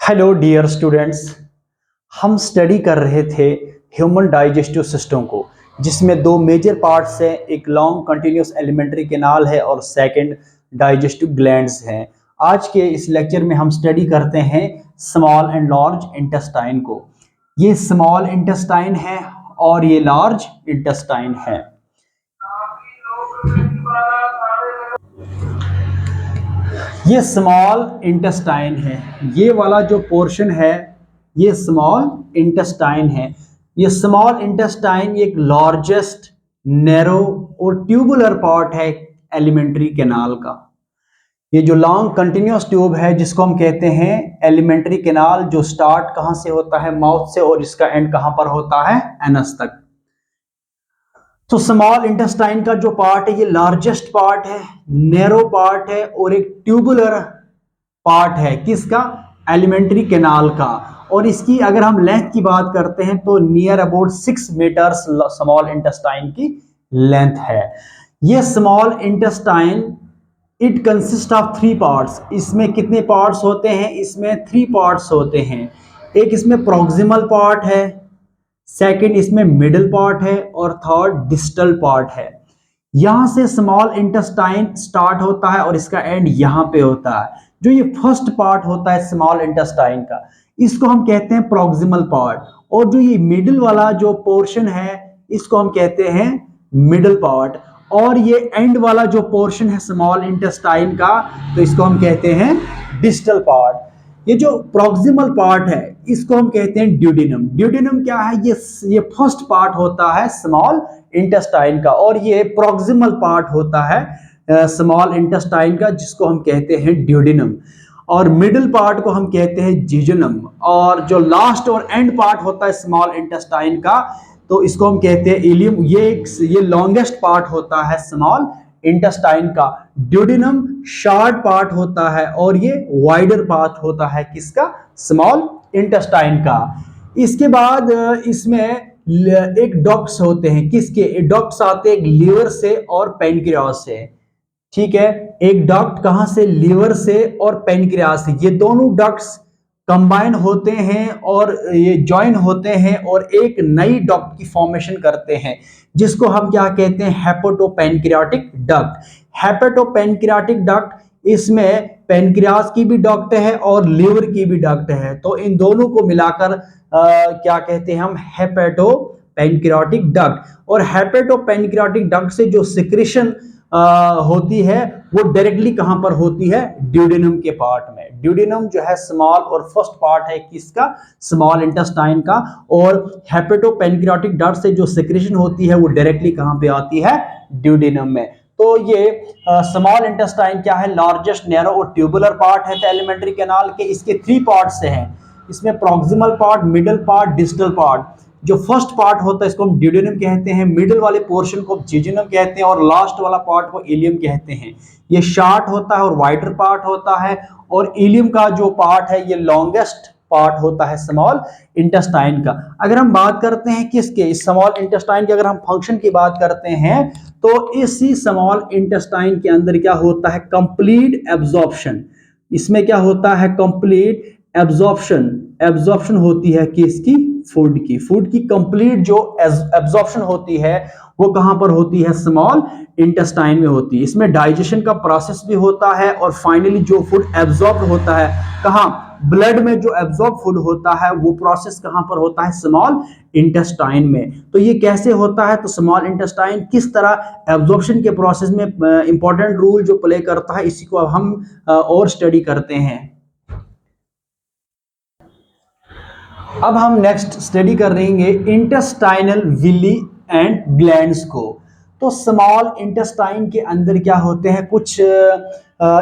Hello dear students. हम study कर रहे थे ह्यूमन डाइजेस्टिव सिस्टम को, जिसमें दो मेजर पार्ट्स हैं। एक लॉन्ग कंटिन्यूस एलिमेंट्री कैनाल है और सेकंड डाइजेस्टिव ग्लैंड्स हैं। आज के इस लेक्चर में हम स्टडी करते हैं स्मॉल एंड लार्ज इंटेस्टाइन को। ये स्मॉल इंटेस्टाइन है और ये लार्ज इंटेस्टाइन है। ये स्मॉल इंटेस्टाइन है, ये वाला जो पोर्शन है ये स्मॉल इंटेस्टाइन है। ये स्मॉल इंटेस्टाइन एक लार्जेस्ट नैरो और ट्यूबुलर पार्ट है एलिमेंट्री कैनाल का। ये जो लॉन्ग कंटिन्यूस ट्यूब है जिसको हम कहते हैं एलिमेंट्री कैनाल, जो स्टार्ट कहाँ से होता है, माउथ से, और इसका एंड कहाँ पर होता है, एनस तक। तो स्मॉल इंटेस्टाइन का जो पार्ट है ये लार्जेस्ट पार्ट है, नैरो पार्ट है और एक ट्यूबुलर पार्ट है किसका, एलिमेंट्री कैनाल का। और इसकी अगर हम लेंथ की बात करते हैं तो near about 6 meters small intestine की लेंथ है। ये small intestine it consist of 3 parts. इसमें कितने पार्ट्स होते हैं, इसमें 3 पार्ट्स होते हैं। एक इसमें प्रोक्सिमल पार्ट है, सेकंड इसमें मिडिल पार्ट है और थर्ड डिस्टल पार्ट है। यहां से स्मॉल इंटेस्टाइन स्टार्ट होता है और इसका एंड यहां पे होता है। जो ये फर्स्ट पार्ट होता है स्मॉल इंटेस्टाइन का, इसको हम कहते हैं प्रोक्सिमल पार्ट, और जो ये मिडिल वाला जो पोर्शन है इसको हम कहते हैं मिडिल पार्ट, और ये एंड वाला जो पोर्शन है स्मॉल इंटेस्टाइन का तो इसको हम कहते हैं डिस्टल पार्ट। ये जो प्रोक्सिमल पार्ट है इसको हम कहते हैं ड्यूडेनम। ड्यूडेनम क्या है, ये फर्स्ट पार्ट होता है स्मॉल इंटेस्टाइन का, और ये प्रोक्सिमल पार्ट होता है स्मॉल इंटेस्टाइन का जिसको हम कहते हैं ड्यूडेनम, और मिडिल पार्ट को हम कहते हैं जिजोनम, और जो लास्ट और एंड पार्ट होता है स्मॉल इंटेस्टाइन का तो इसको हम कहते हैं इलियम। ये लॉन्गेस्ट पार्ट होता है स्मॉल इंटेस्टाइन का। ड्यूडेनम शॉर्ट पार्ट होता है और ये वाइडर पार्ट होता है किसका, स्मॉल इंटेस्टाइन का। इसके बाद इसमें एक डक्ट्स होते हैं, किसके डक्ट्स आते हैं, लीवर से और पैनक्रियास से। ठीक है, एक डक्ट कहां से, लीवर से और पैनक्रियास से। ये दोनों डक्ट्स कंबाइन होते हैं और ये ज्वाइन होते हैं और एक नई डक्ट की फॉर्मेशन करते हैं जिसको हम क्या कहते हैं, हेपेटोपैनक्रियाटिक डक्ट। हेपेटोपैनक्रियाटिक डक्ट, इसमें पैनक्रियास की भी डक्ट है और लीवर की भी डक्ट है, तो इन दोनों को मिलाकर क्या कहते हैं हम, हेपेटोपैनक्रियाटिक डक्ट। और हेपेटोपैनक्रियाटिक डक्ट से जो सिक्रेशन होती है वो डायरेक्टली कहां पर होती है, ड्यूडेनम के पार्ट में। ड्यूडेनम जो है स्मॉल और फर्स्ट पार्ट है किसका, स्मॉल इंटेस्टाइन का, और हेपेटोपैनक्रियाटिक डक्ट से जो सिक्रेशन होती है वो डायरेक्टली कहां पे आती है, ड्यूडेनम में। तो ये स्मॉल इंटेस्टाइन क्या है, लार्जेस्ट नैरो और ट्यूबुलर पार्ट है एलिमेंट्री कैनाल के। इसके 3 पार्ट से हैं, इसमें proximal part, middle part, distal part. जो फर्स्ट पार्ट होता है इसको हम ड्यूडेनम कहते हैं, मिडिल वाले पोर्शन को जिजोनम कहते हैं और लास्ट वाला पार्ट को इलियम कहते हैं। ये शॉर्ट होता है और वाइडर पार्ट होता है, और इलियम का जो पार्ट है ये लॉन्गेस्ट पार्ट होता है स्मॉल इंटेस्टाइन का। अगर हम बात करते हैं किसके, स्मॉल इंटेस्टाइन की, अगर हम फंक्शन की बात करते हैं तो इसी स्मॉल इंटेस्टाइन के अंदर क्या होता है, कंप्लीट एब्जॉर्प्शन। इसमें क्या होता है, कंप्लीट एब्जॉर्प्शन होती है किसकी, फूड की कंप्लीट जो एब्जॉर्प्शन होती है वो कहां पर होती है, स्मॉल इंटेस्टाइन में होती है। इसमें डाइजेशन का प्रोसेस भी होता है और फाइनली जो फूड एब्जॉर्ब होता है कहां, ब्लड में जो एब्जॉर्ब फूड होता है वो प्रोसेस कहां पर होता है, स्मॉल इंटेस्टाइन में। तो ये कैसे होता है, तो स्मॉल इंटेस्टाइन किस तरह एब्जॉर्प्शन के प्रोसेस में इंपॉर्टेंट रोल जो प्ले करता है, इसी को हम और स्टडी करते हैं। अब हम नेक्स्ट स्टडी कर रहेंगे इंटेस्टाइनल विली एंड ग्लैंड्स को। तो स्मॉल इंटेस्टाइन के अंदर क्या होते हैं, कुछ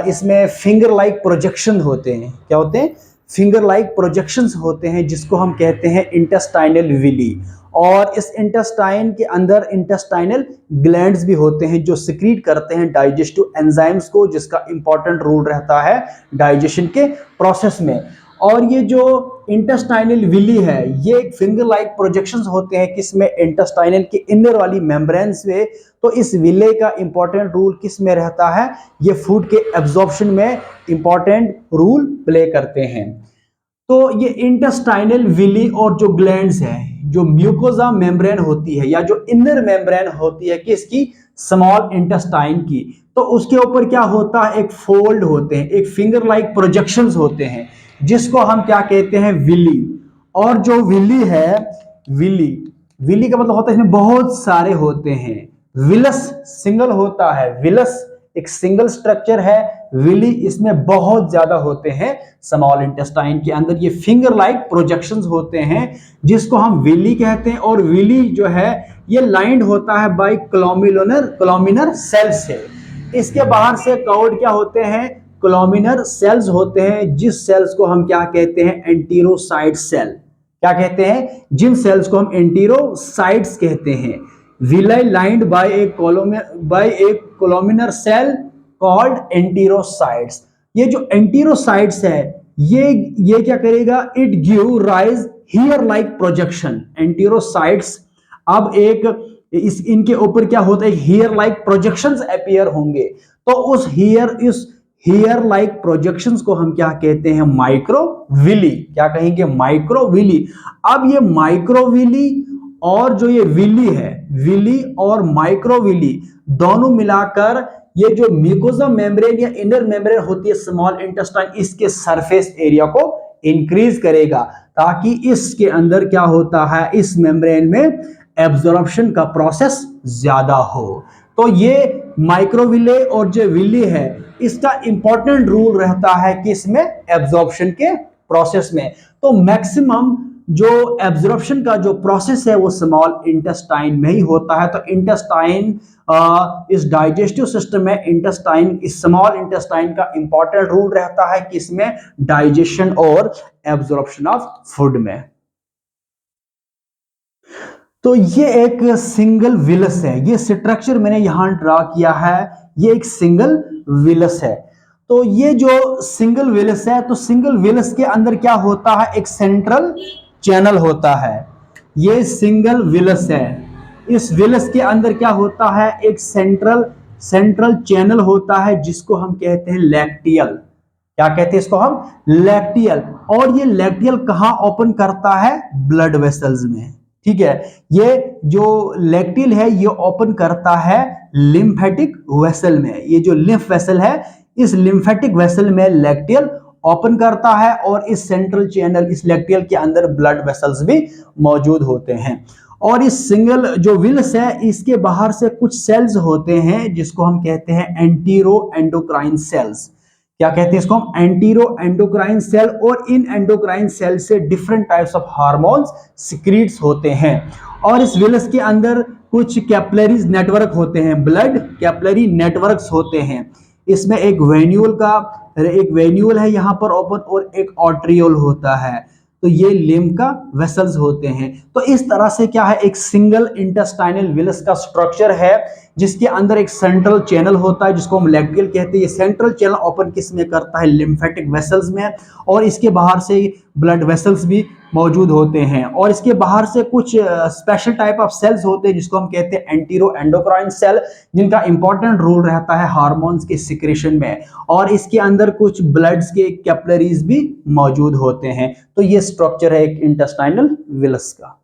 इसमें फिंगर लाइक प्रोजेक्शन होते हैं। क्या होते हैं, फिंगर लाइक प्रोजेक्शंस होते हैं जिसको हम कहते हैं इंटेस्टाइनल विली। और इस इंटेस्टाइन के अंदर इंटेस्टाइनल ग्लैंड्स भी होते हैं जो सिक्रीट करते हैं डाइजेस्टिव एंजाइम्स को, जिसका इंपॉर्टेंट रोल रहता है डाइजेशन के प्रोसेस में। और ये जो इंटेस्टाइनल विली है ये एक फिंगर लाइक प्रोजेक्शंस होते हैं किसमें, इंटेस्टाइनल के इनर वाली मेम्ब्रेन्स में। तो इस विले का इंपॉर्टेंट रोल किस में रहता है, ये फूड के एब्जॉर्प्शन में इंपॉर्टेंट रोल प्ले करते हैं। तो ये इंटेस्टाइनल विली और जो ग्लैंड्स है, जो म्यूकोजा मेम्ब्रेन होती है या जो इनर मेम्ब्रेन होती है किसकी, स्मॉल इंटेस्टाइन की, तो उसके ऊपर क्या होता है, एक फोल्ड होते हैं, एक फिंगर लाइक प्रोजेक्शंस होते हैं, जिसको हम क्या कहते हैं, विली। और जो विली है, विली, विली का मतलब होता है इसमें बहुत सारे होते हैं। विलस सिंगल होता है, विलस एक सिंगल स्ट्रक्चर है, विली इसमें बहुत ज्यादा होते हैं। स्मॉल इंटेस्टाइन के अंदर ये फिंगर लाइक प्रोजेक्शंस होते हैं, जिसको हम विली कहते हैं। और विली जो है ये लाइंड होता है बाय कोलुमिनर सेल से। इसके बाहर से कवर्ड क्या होते हैं, कोलुमिनर सेल्स होते हैं, जिस सेल्स को हम क्या कहते हैं, एंटीरोसाइट सेल। क्या कहते हैं, जिन सेल्स को हम एंटीरोसाइट्स कहते हैं। Villi lined by a columnar cell called enterocytes. ये जो एंटीरोसाइट्स है ये क्या करेगा, it give rise hair like projection. Enterocytes अब इनके ऊपर क्या होता है, हियर लाइक प्रोजेक्शंस अपीयर होंगे। तो उस हियर लाइक प्रोजेक्शंस को हम क्या कहते हैं, माइक्रोविली। क्या कहेंगे, माइक्रोविली। अब ये माइक्रोविली और जो ये विली है, विली और माइक्रोविली दोनों मिलाकर ये जो म्यूकोसा मेम्ब्रेन या इनर मेम्ब्रेन होती है स्मॉल इंटेस्टाइन, इसके सरफेस एरिया को इंक्रीज करेगा, ताकि इसके अंदर क्या होता है, इस मेम्ब्रेन में एब्जॉर्प्शन का प्रोसेस ज्यादा हो। तो ये माइक्रोविले और जो विली है इसका इंपॉर्टेंट रूल रहता है कि इसमें एब्जॉर्प्शन के प्रोसेस में। तो मैक्सिमम जो एब्जॉर्प्शन का जो प्रोसेस है वो स्मॉल इंटेस्टाइन में ही होता है। तो इंटेस्टाइन इस डाइजेस्टिव सिस्टम में इंटेस्टाइन, इस स्मॉल इंटेस्टाइन का इंपॉर्टेंट रोल रहता है कि इसमें डाइजेशन और एब्जॉर्प्शन ऑफ फूड में। तो ये एक सिंगल विलस है, ये स्ट्रक्चर मैंने यहां ड्रा किया है, ये एक सिंगल विलस है। तो ये जो सिंगल विलस है, तो सिंगल विलस के अंदर क्या होता है, एक सेंट्रल चैनल होता है। ये सिंगल विलस है, इस विलस के अंदर क्या होता है, एक सेंट्रल चैनल होता है, जिसको हम कहते हैं लैक्टियल। क्या कहते हैं इसको हम, लैक्टियल। और ये लैक्टियल कहां ओपन करता है, ब्लड वेसल्स में। ठीक है, ये जो लैक्टियल है ये ओपन करता है लिम्फेटिक वेसल में। ये जो लिम्फ वेसल है, इस लिम्फेटिक वेसल में लैक्टियल ओपन करता है, और इस सेंट्रल चैनल, इस लैक्टियल के अंदर ब्लड वेसल्स भी मौजूद होते हैं। और इस सिंगल जो विलस है, इसके बाहर से कुछ सेल्स होते हैं जिसको हम कहते हैं एंटीरो एंडोक्राइन सेल्स। क्या कहते हैं इसको हम, एंटीरो एंडोक्राइन सेल। और इन एंडोक्राइन सेल से different types of hormones secretes होते हैं। और इस विलस के अंदर कुछ कैपिलरीज नेटवर्क होते हैं, ब्लड कैपिलरी नेटवर्क्स होते हैं। इसमें एक वेन्यूल है यहाँ पर ओपन, और एक आर्टरियोल होता है। तो ये लिम्फ का वेसल्स होते हैं। तो इस तरह से क्या है, एक सिंगल इंटेस्टाइनल विलस का स्ट्रक्चर है, जिसके अंदर एक सेंट्रल चैनल होता है जिसको हम लैक्टियल कहते हैं। ये सेंट्रल चैनल ओपन किस में करता है, लिम्फेटिक वेसल्स में, और इसके बाहर से ब्लड वेसल्स भी मौजूद होते हैं। और इसके बाहर से कुछ स्पेशल टाइप ऑफ सेल्स होते हैं जिसको हम कहते हैं एंटीरो एंडोक्राइन सेल, जिनका इंपॉर्टेंट रोल रहता है हार्मोन्स के सिक्रेशन में। और इसके अंदर कुछ ब्लड्स के कैपिलरीज भी मौजूद होते हैं। तो ये स्ट्रक्चर है एक इंटेस्टाइनल विलस का।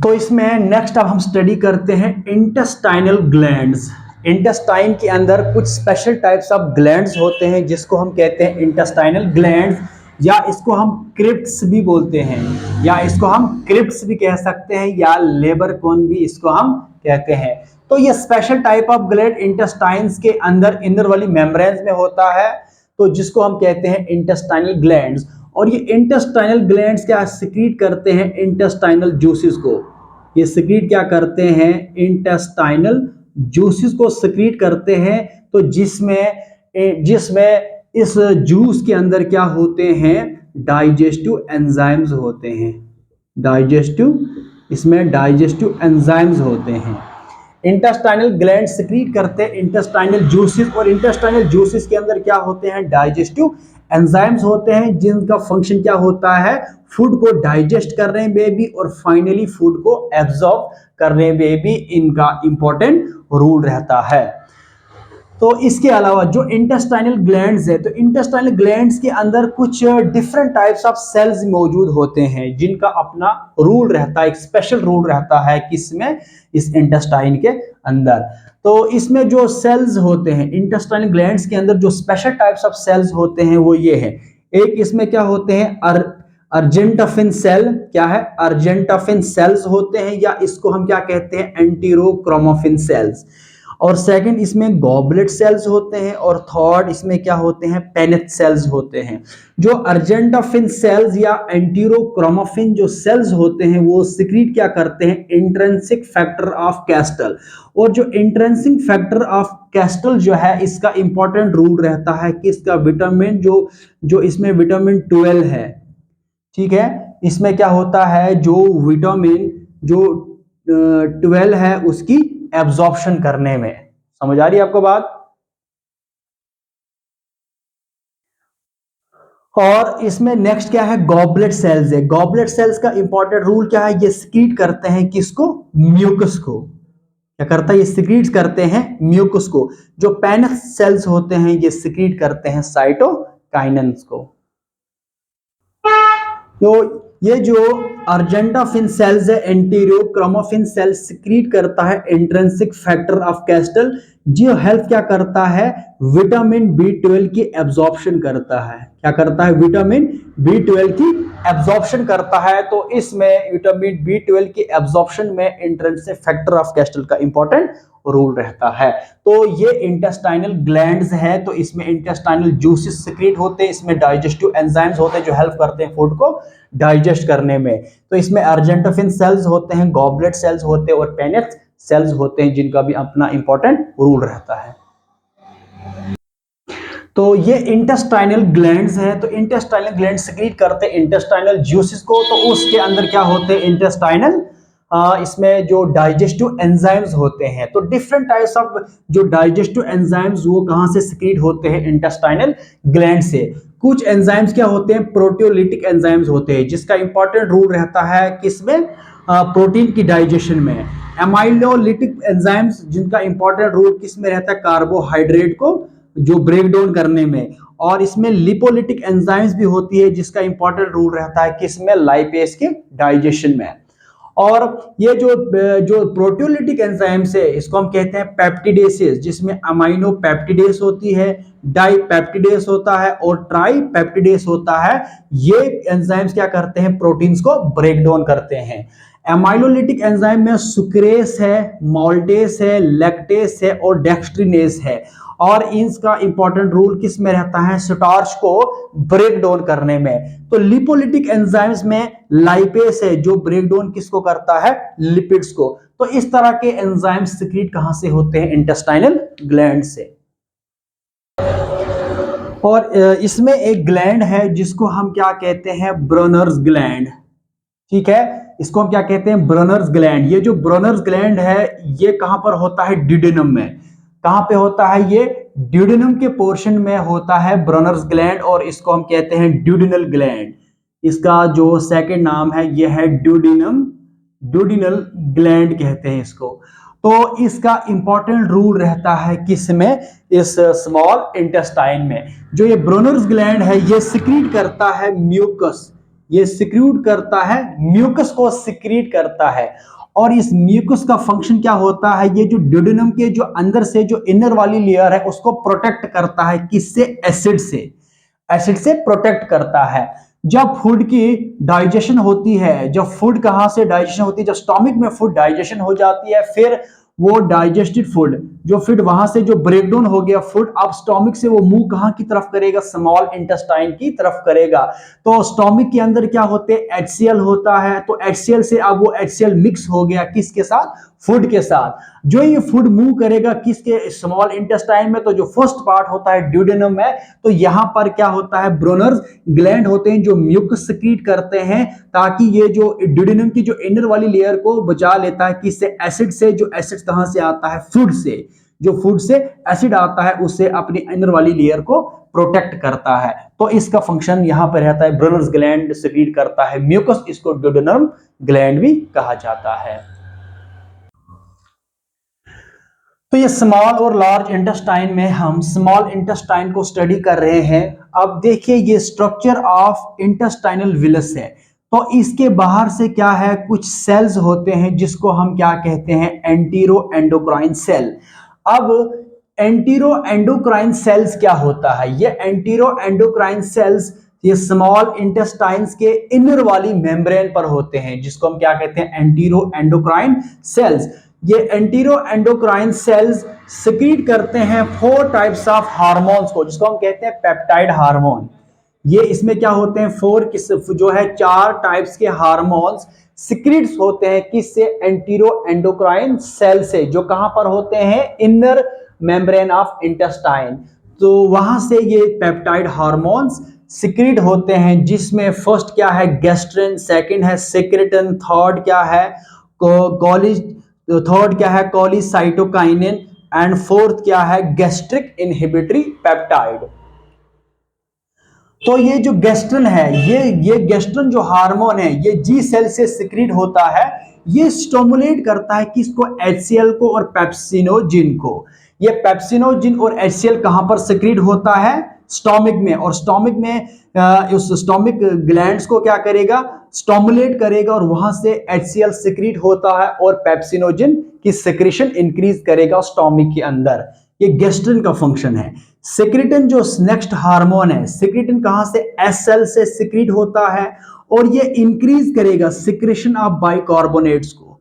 तो इसमें नेक्स्ट अब हम स्टडी करते हैं इंटेस्टाइनल ग्लैंड्स। इंटेस्टाइन के अंदर कुछ स्पेशल टाइप्स ऑफ ग्लैंड्स होते हैं जिसको हम कहते हैं इंटेस्टाइनल ग्लैंड्स, या इसको हम क्रिप्ट्स भी बोलते हैं, या इसको हम क्रिप्ट्स भी कह सकते हैं, या लेबर कोन भी इसको हम कहते हैं। तो ये special type of gland intestines के अंदर इनर वाली मेम्ब्रेन्स में होता है, तो जिसको हम कहते हैं इंटेस्टाइनल ग्लैंड्स। और ये इंटेस्टाइनल ग्लैंड्स क्या सिक्रीट करते हैं, इंटेस्टाइनल जूसेस को। ये सिक्रीट क्या करते हैं, इंटेस्टाइनल जूसेस को सिक्रीट करते हैं। तो जिसमें इस जूस के अंदर क्या होते हैं, डाइजेस्टिव एंजाइम्स होते हैं। इसमें डाइजेस्टिव एंजाइम्स होते हैं। इंटेस्टाइनल ग्लैंड सिक्रीट करते हैं इंटेस्टाइनल जूसेस, और इंटेस्टाइनल जूसेस के अंदर क्या होते हैं, डाइजेस्टिव एंजाइम्स होते हैं, जिनका फंक्शन क्या होता है, फूड को डाइजेस्ट करने में भी और फाइनली फूड को एब्जॉर्ब करने में भी इनका इंपॉर्टेंट रोल रहता है। तो इसके अलावा जो इंटेस्टाइनल ग्लैंड्स है, तो इंटेस्टाइनल ग्लैंड्स के अंदर कुछ डिफरेंट टाइप्स ऑफ सेल्स मौजूद होते हैं जिनका अपना रूल रहता है, एक स्पेशल रूल रहता है किसमें, इस इंटेस्टाइन के अंदर। तो इसमें जो सेल्स होते हैं इंटेस्टाइनल ग्लैंड्स के अंदर, जो स्पेशल टाइप्स ऑफ सेल्स होते हैं वो ये है। एक इसमें क्या होते हैं, अर्जेंटाफिन सेल, क्या है, अर्जेंटाफिन सेल्स होते हैं, या इसको हम क्या कहते हैं, एंटीरोक्रोमोफिन सेल्स। और सेकंड इसमें गॉबलेट सेल्स होते हैं, और थर्ड इसमें क्या होते हैं, पेनेट सेल्स होते हैं। जो अर्जेंटाफिन सेल्स या एंटीरोक्रोमोफिन जो सेल्स होते हैं वो सिक्रीट क्या करते हैं, इंट्रिंसिक फैक्टर ऑफ कैस्टल। और जो इंट्रिंसिक फैक्टर ऑफ कैस्टल जो है इसका इंपॉर्टेंट रूल रहता है कि इसका विटामिन जो इसमें विटामिन 12 है, ठीक है, इसमें क्या होता है, जो विटामिन जो 12 है उसकी एब्जॉर्प्शन करने में। समझ आ रही है आपको बात। और इसमें नेक्स्ट क्या है, गॉबलेट सेल्स है। गॉबलेट सेल्स का इंपॉर्टेंट रूल क्या है, ये सिक्रीट करते हैं किसको, म्यूकस को। क्या करता है, ये सिक्रीट करते हैं म्यूकस को। जो पेनिस सेल्स होते हैं ये सिक्रीट करते हैं साइटोकाइनेंस को। तो ये जो अर्जेंटाफिन सेल्स है, एंटीरोक्रोमोफिन सेल सिक्रीट करता है इंट्रिंसिक फैक्टर ऑफ कैस्टल, जो हेल्प क्या करता है, विटामिन B12 की एब्जॉर्प्शन करता है। क्या करता है, विटामिन B12 की एब्जॉर्प्शन करता है। तो इसमें विटामिन B12 की एब्जॉर्प्शन में इंट्रिंसिक फैक्टर ऑफ कैस्टल का इंपॉर्टेंट रूल रहता है। तो ये इंटेस्टाइनल ग्लैंड्स है, तो इसमें इंटेस्टाइनल जूसेस सिक्रीट होते हैं, इसमें डाइजेस्टिव एंजाइम्स होते हैं जो हेल्प करते हैं फूड को डाइजेस्ट करने में। तो इसमें अर्जेंटाफिन सेल्स होते हैं, गॉबलेट सेल्स होते हैं, और पेनेट सेल्स होते हैं जिनका भी अपना इंपॉर्टेंट रूल रहता है। तो ये इंटेस्टाइनल ग्लैंड्स है, तो इंटेस्टाइनल ग्लैंड सिक्रीट करते हैं इंटेस्टाइनल जूसेस को। तो उसके अंदर क्या होते हैं, इंटेस्टाइनल इसमें जो डाइजेस्टिव एंजाइम्स होते हैं, तो डिफरेंट टाइप्स ऑफ जो डाइजेस्टिव एंजाइम्स वो कहां से सिक्रीट होते हैं, इंटेस्टाइनल ग्लैंड से। कुछ एंजाइम्स क्या होते हैं, प्रोटियोलिटिक एंजाइम्स होते हैं जिसका इंपॉर्टेंट रूल रहता है किसमें, प्रोटीन की डाइजेशन में। एमाइलोलिटिक एंजाइम्स जिनका इंपॉर्टेंट रूल किसमें रहता है, कार्बोहाइड्रेट को जो ब्रेक डाउन करने में। और इसमें लिपोलिटिक एंजाइम्स भी होती है जिसका इंपॉर्टेंट रूल रहता है किसमें, लाइपेज के डाइजेशन में। और ये जो प्रोटियोलिटिक एंजाइम्स है इसको हम कहते हैं पेप्टिडेसेस, जिसमें अमाइनो पेप्टिडेस होती है, डाइपेप्टिडेस होता है, और ट्राइपेप्टिडेस होता है। ये एंजाइम्स क्या करते हैं, प्रोटीन्स को ब्रेक डाउन करते हैं। एमाइलोलिटिक एंजाइम में सुक्रेस है, माल्टेस है, लैक्टेस है, और डेक्स्ट्रिनेस है। और इनका इंपॉर्टेंट रूल किस में रहता है, स्टार्च को ब्रेक डाउन करने में। तो लिपोलिटिक एंजाइम्स में लाइपेस है जो ब्रेक डाउन किसको करता है, लिपिड्स को। तो इस तरह के एंजाइम सिक्रीट कहां से होते हैं, इंटेस्टाइनल ग्लैंड से। और इसमें एक ग्लैंड है जिसको हम क्या कहते हैं, ब्रोनर्स ग्लैंड। ठीक है, इसको हम क्या कहते हैं, ब्रोनर्स ग्लैंड। ये जो ब्रोनर्स ग्लैंड है ये कहां पर होता है, ड्यूडेनम में। कहां पे होता है, ये ड्यूडेनम के पोर्शन में होता है ब्रोनर्स ग्लैंड, और इसको हम कहते हैं ड्यूडिनल ग्लैंड। इसका जो सेकंड नाम है ये है ड्यूडिनल ग्लैंड कहते हैं इसको। तो इसका इंपॉर्टेंट रूल रहता है किसमें, इस स्मॉल इंटेस्टाइन में। जो ये ब्रोनर्स ग्लैंड है ये सिक्रीट करता है म्यूकस, ये सिक्रीट करता है म्यूकस को सिक्रीट करता है। और इस म्यूकस का फंक्शन क्या होता है, ये जो ड्यूडेनम के जो अंदर से जो इनर वाली लेयर है उसको प्रोटेक्ट करता है किससे, एसिड से। एसिड से प्रोटेक्ट करता है। जब फूड की डाइजेशन होती है, जब फूड कहां से डाइजेशन होती है, जब स्टोमक में फूड डाइजेशन हो जाती है, फिर वो डाइजेस्टेड फूड जो फिर वहां से जो ब्रेकडाउन हो गया फूड, अब स्टोमक से वो मुंह कहां की तरफ करेगा, स्मॉल इंटेस्टाइन की तरफ करेगा। तो स्टोमक के अंदर क्या होते हैं, HCl होता है। तो HCl से अब वो HCl मिक्स हो गया किसके साथ, फूड के साथ। जो ये फूड मूव करेगा किसके, स्मॉल इंटेस्टाइन में। तो जो फर्स्ट पार्ट होता है ड्यूडेनम में, तो यहां पर क्या होता है, ब्रोनर्स ग्लैंड होते हैं जो म्यूकस सिक्रीट करते हैं ताकि ये जो ड्यूडेनम की जो इनर वाली लेयर को बचा लेता है किससे, एसिड से। जो एसिड कहां से आता है, फूड से। जो फूड से एसिड आता है उससे अपनी इनर वाली लेयर को प्रोटेक्ट करता है। तो इसका फंक्शन यहां पर रहता है, ब्रोनर्स ग्लैंड सिक्रीट करता है म्यूकस, इसको ड्यूडेनम ग्लैंड भी कहा जाता है। तो ये स्मॉल और लार्ज इंटेस्टाइन में हम स्मॉल इंटेस्टाइन को स्टडी कर रहे हैं। अब देखिए ये स्ट्रक्चर ऑफ इंटेस्टाइनल विलस है। तो इसके बाहर से क्या है, कुछ सेल्स होते हैं जिसको हम क्या कहते हैं, एंटीरो एंडोक्राइन सेल। अब एंटीरो एंडोक्राइन सेल्स क्या होता है, ये एंटीरो एंडोक्राइन सेल्स ये स्मॉल इंटेस्टाइन्स के इनर वाली मेम्ब्रेन पर होते हैं, जिसको हम क्या कहते हैं, एंटीरो एंडोक्राइन सेल्स। ये एंटीरो एंडोक्राइन सेल्स सिक्रीट करते हैं 4 टाइप्स ऑफ हार्मोन्स को, जिसको हम कहते हैं पेप्टाइड हार्मोन। ये इसमें क्या होते हैं, 4 टाइप्स के हार्मोन्स सिक्रीट्स होते हैं किससे, एंटीरो एंडोक्राइन सेल से, जो कहां पर होते हैं, इनर मेम्ब्रेन ऑफ इंटेस्टाइन। तो वहां से ये पेप्टाइड हार्मोन्स सिक्रीट होते हैं, जिसमें फर्स्ट क्या है, गैस्ट्रिन, सेकंड है सेक्रेटन, थर्ड क्या है कोलिसाइटोकाइनिन एंड फोर्थ क्या है, गैस्ट्रिक इनहिबिटरी पेप्टाइड। तो ये जो गैस्ट्रिन है, ये गैस्ट्रिन जो हार्मोन है, ये जी सेल से सिक्रीट होता है। ये स्टिमुलेट करता है किसको, HCl को और पेप्सिनोजिन को। ये पेप्सिनोजिन और HCl कहां पर सिक्रीट होता है, स्टोमिक में। और स्टोमिक में उस स्टोमिक ग्लैंड्स को क्या करेगा, स्टिमुलेट करेगा, और वहां से HCl सिक्रीट होता है और पेप्सिनोजिन की सिक्रीशन इंक्रीज करेगा स्टोमिक के अंदर। ये गैस्ट्रिन का फंक्शन है। सेक्रेटिन जो नेक्स्ट हार्मोन है, सेक्रेटिन कहां से, एस सेल से सिक्रीट होता है, और ये इंक्रीज करेगा सिक्रेशन ऑफ बाइकार्बोनेट्स को।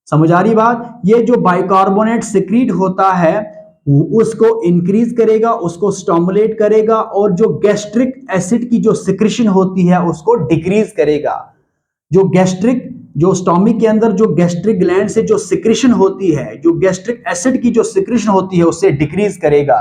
समझ आ रही बात, ये जो बाइकार्बोनेट सिक्रीट होता है उसको इंक्रीज करेगा, उसको स्टिमुलेट करेगा, और जो गैस्ट्रिक एसिड की जो सिक्रेशन होती है उसको डिक्रीज करेगा। जो स्टोमिक के अंदर जो गैस्ट्रिक ग्लैंड से जो सिक्रेशन होती है, जो गैस्ट्रिक एसिड की जो सिक्रेशन होती है उससे डिक्रीज करेगा।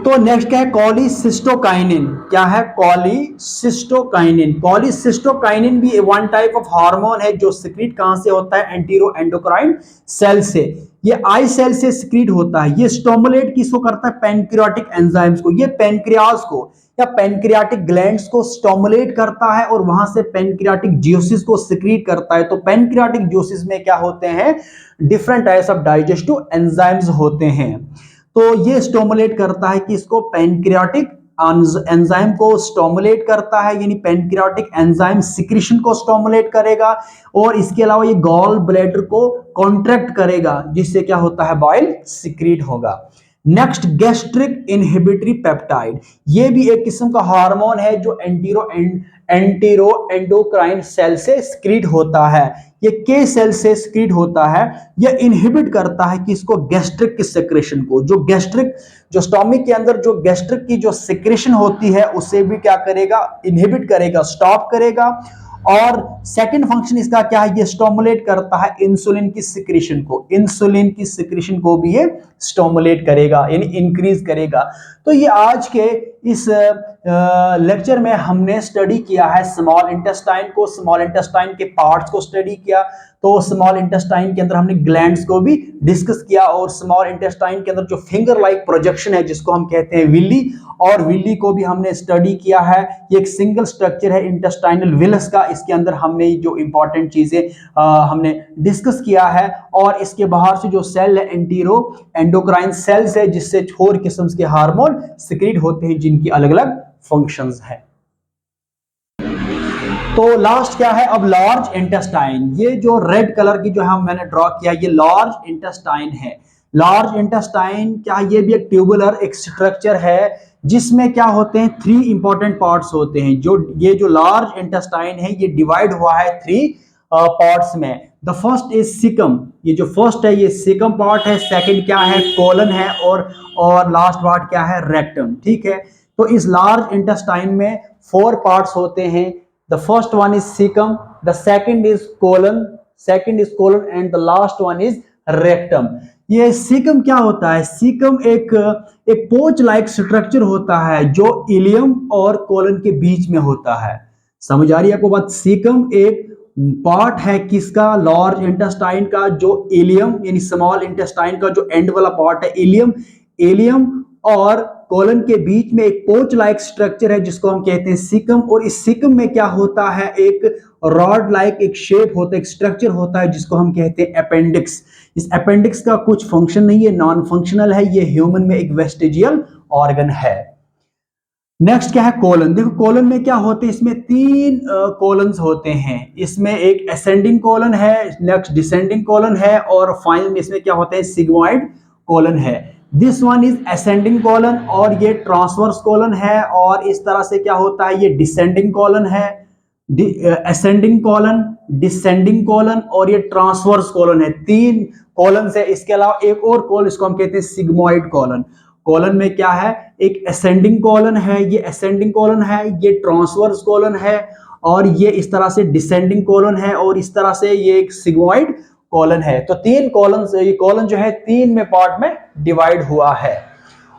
तो नेक्स्ट क्या है, कॉलीसिस्टोकाइनिन। क्या है, कॉलीसिस्टोकाइनिन। कॉलीसिस्टोकाइनिन भी वन टाइप ऑफ हार्मोन है जो सिक्रीट कहां से होता है, एंटीरो एंडोक्राइन सेल से। ये आई सेल से सिक्रीट होता है। ये स्टिमुलेट किसको करता है, पैनक्रियाटिक एंजाइम्स को। ये पैनक्रियाज को या पैनक्रियाटिक ग्लैंड्स को स्टिमुलेट करता है और वहां से पैनक्रियाटिक ज्यूसिस को सिक्रीट करता है। तो पैनक्रियाटिक ज्यूसिस में क्या होते हैं, different types of digestive enzymes होते हैं। तो ये स्टिमुलेट करता है कि इसको पैनक्रियाटिक एंजाइम को स्टिमुलेट करता है, यानी पैनक्रियाटिक एंजाइम सिक्रीशन को स्टिमुलेट करेगा, और इसके अलावा ये गॉल ब्लैडर को कॉन्ट्रैक्ट करेगा, जिससे क्या होता है, बाइल सिक्रीट होगा। Next, gastric inhibitory peptide. ये भी एक किस्म का हार्मोन है जो एंटीरो एंडोक्राइन सेल से सिक्रीट होता है। ये के सेल से सिक्रीट होता है। यह इनहिबिट करता है कि इसको गैस्ट्रिक की सिक्रेशन को, जो स्टोमिक के अंदर जो गैस्ट्रिक की जो सिक्रेशन होती है उसे भी क्या करेगा, इनहिबिट करेगा, स्टॉप करेगा। और सेकंड फंक्शन इसका क्या है, ये स्टिमुलेट करता है इंसुलिन की सिक्रेशन को। इंसुलिन की सिक्रेशन को भी ये स्टिमुलेट करेगा, यानी इंक्रीज करेगा। तो ये आज के इस लेक्चर में हमने स्टडी किया है स्मॉल इंटेस्टाइन को, स्मॉल इंटेस्टाइन के पार्ट्स को स्टडी किया। तो स्मॉल इंटेस्टाइन के अंदर हमने ग्लैंड्स को भी डिस्कस किया, और स्मॉल इंटेस्टाइन के अंदर जो फिंगर लाइक प्रोजेक्शन है जिसको हम कहते हैं विल्ली, और विल्ली को भी हमने स्टडी किया है। ये एक सिंगल स्ट्रक्चर है इंटेस्टाइनल विलस का। इसके अंदर हमने जो इंपॉर्टेंट चीजें हमने डिस्कस किया है। और इसके बाहर से जो सेल है एंटीरो एंडोक्राइन सेल्स है, जिससे 4 किस्म के हार्मोन सिक्रीट होते हैं जिनकी अलग अलग फंक्शंस है। तो लास्ट क्या है, अब लार्ज इंटेस्टाइन। ये जो रेड कलर की जो है मैंने ड्रॉ किया, ये लार्ज इंटेस्टाइन है। लार्ज इंटेस्टाइन क्या, ये भी एक ट्यूबुलर एक स्ट्रक्चर है, जिसमें क्या होते हैं, 3 इंपॉर्टेंट पार्ट्स होते हैं। ये जो लार्ज इंटेस्टाइन है ये डिवाइड हुआ है 3 पार्ट्स में। The first is caecum. ये जो फर्स्ट है ये सिकम पार्ट है। सेकंड क्या है, कोलन है, और लास्ट पार्ट क्या है, रेक्टम। ठीक है, तो इस लार्ज इंटेस्टाइन में 4 पार्ट्स होते हैं। The first one is caecum, the second is colon and the last one is rectum. ये सीकम क्या होता है, सीकम एक पोच लाइक स्ट्रक्चर होता है जो इलियम और कोलन के बीच में होता है। समझ आ रही है आपको बात, सीकम एक पार्ट है किसका, लार्ज इंटेस्टाइन का, जो इलियम यानी स्मॉल इंटेस्टाइन का जो एंड वाला पार्ट है इलियम और कोलन के बीच में एक पोच लाइक स्ट्रक्चर है जिसको हम कहते हैं सीकम, और इस सीकम में क्या होता है, एक रॉड लाइक एक शेप होता है, एक स्ट्रक्चर होता है जिसको हम कहते हैं अपेंडिक्स। इस अपेंडिक्स का कुछ फंक्शन नहीं है, नॉन फंक्शनल है, ये ह्यूमन में एक वेस्टिजियल ऑर्गन है। नेक्स्ट क्या है, कोलन। देखो कोलन में क्या होते हैं, इसमें 3 कोलन्स होते हैं। इसमें एक असेंडिंग कोलन है, नेक्स्ट डिसेंडिंग कोलन है, और फाइनल में इसमें क्या होता है, सिग्मोइड कोलन है। This one is ascending colon और ये ट्रांसवर्स कोलन है, और इस तरह से क्या होता है, ये डिसेंडिंग कोलन है, असेंडिंग कोलन, डिसेंडिंग कोलन, और ये ट्रांसवर्स कोलन है। 3 कोलन है। इसके अलावा एक और कोलन, इसको हम कहते हैं सिग्मोइड कोलन। कोलन में क्या है, एक असेंडिंग कोलन है, ये असेंडिंग कोलन है, ये ट्रांसवर्स कोलन है, और ये इस तरह से डिसेंडिंग कोलन है, और इस तरह से ये एक सिग्मोइड कोलन है। तो 3 कोलन, ये कोलन जो है 3 में पार्ट में डिवाइड हुआ है।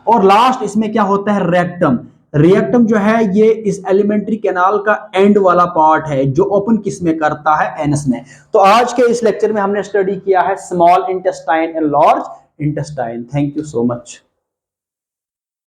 और लास्ट इसमें क्या होता है, रेक्टम। रेक्टम जो है ये इस एलिमेंट्री कैनाल का एंड वाला पार्ट है जो ओपन किस में करता है, एनस में। तो आज के इस लेक्चर में हमने स्टडी किया है small intestine and large intestine. Thank you so much.